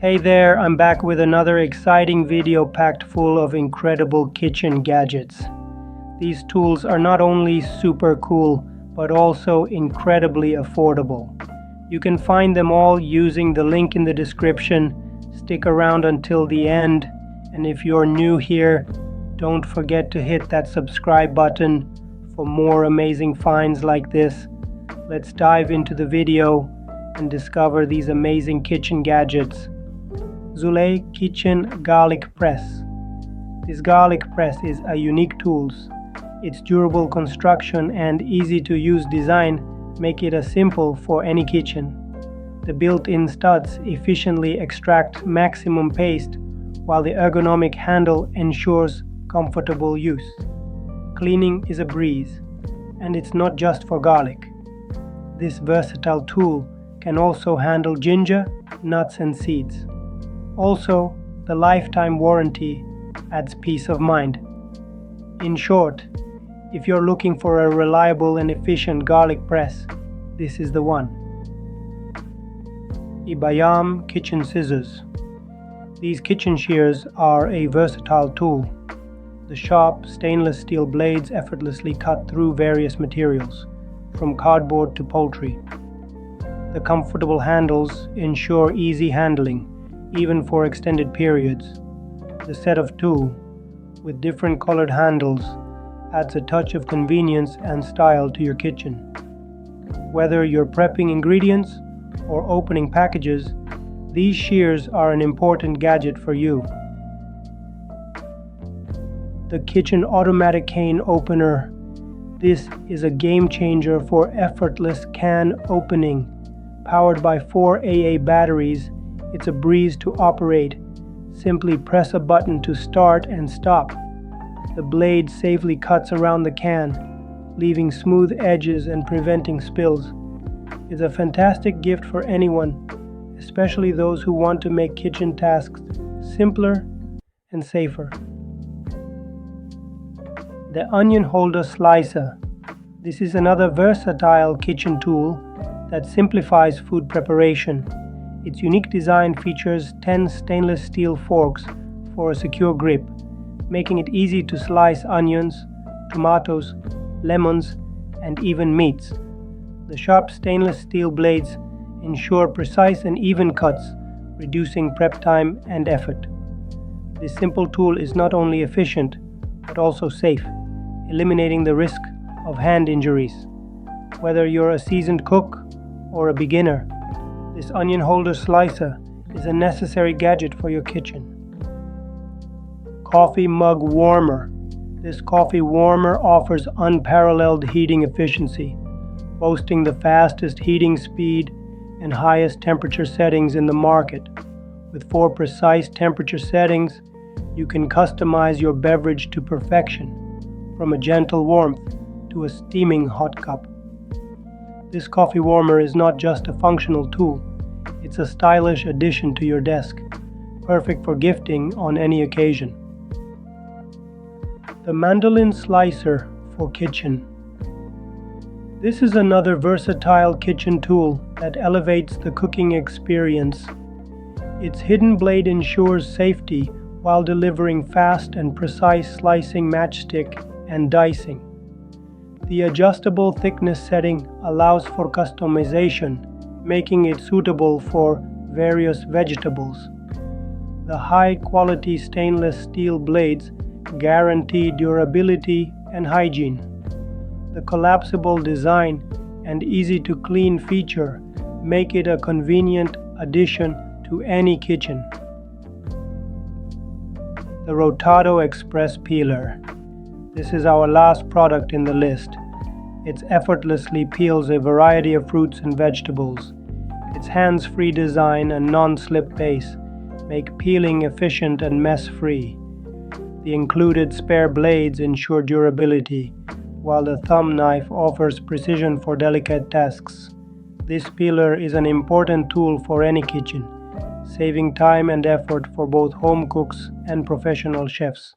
Hey there, I'm back with another exciting video packed full of incredible kitchen gadgets. These tools are not only super cool, but also incredibly affordable. You can find them all using the link in the description. Stick around until the end, and if you're new here, don't forget to hit that subscribe button for more amazing finds like this. Let's dive into the video and discover these amazing kitchen gadgets. Zulay Kitchen Garlic Press. This garlic press is a unique tool. Its durable construction and easy-to-use design make it a simple for any kitchen. The built-in studs efficiently extract maximum paste, while the ergonomic handle ensures comfortable use. Cleaning is a breeze, and it's not just for garlic. This versatile tool can also handle ginger, nuts and seeds. Also, the lifetime warranty adds peace of mind. In short, if you're looking for a reliable and efficient garlic press, this is the one. Ibayam Kitchen Scissors. These kitchen shears are a versatile tool. The sharp stainless steel blades effortlessly cut through various materials, from cardboard to poultry. The comfortable handles ensure easy handling, even for extended periods. The set of two, with different colored handles, adds a touch of convenience and style to your kitchen. Whether you're prepping ingredients or opening packages, these shears are an important gadget for you. The Kitchen Automatic Can Opener. This is a game changer for effortless can opening. Powered by 4 AA batteries, it's a breeze to operate. Simply press a button to start and stop. The blade safely cuts around the can, leaving smooth edges and preventing spills. It's a fantastic gift for anyone, especially those who want to make kitchen tasks simpler and safer. The Onion Holder Slicer. This is another versatile kitchen tool that simplifies food preparation. Its unique design features 10 stainless steel forks for a secure grip, making it easy to slice onions, tomatoes, lemons, and even meats. The sharp stainless steel blades ensure precise and even cuts, reducing prep time and effort. This simple tool is not only efficient, but also safe, eliminating the risk of hand injuries. Whether you're a seasoned cook or a beginner, this onion holder slicer is a necessary gadget for your kitchen. Coffee Mug Warmer. This coffee warmer offers unparalleled heating efficiency, boasting the fastest heating speed and highest temperature settings in the market. With 4 precise temperature settings, you can customize your beverage to perfection, from a gentle warmth to a steaming hot cup. This coffee warmer is not just a functional tool, it's a stylish addition to your desk, perfect for gifting on any occasion. The Mandolin Slicer for kitchen. This is another versatile kitchen tool that elevates the cooking experience. Its hidden blade ensures safety while delivering fast and precise slicing, matchstick, and dicing. The adjustable thickness setting allows for customization, making it suitable for various vegetables. The high-quality stainless steel blades guarantee durability and hygiene. The collapsible design and easy-to-clean feature make it a convenient addition to any kitchen. The Rotado Express Peeler. This is our last product in the list. It effortlessly peels a variety of fruits and vegetables. Its hands-free design and non-slip base make peeling efficient and mess-free. The included spare blades ensure durability, while the thumb knife offers precision for delicate tasks. This peeler is an important tool for any kitchen, saving time and effort for both home cooks and professional chefs.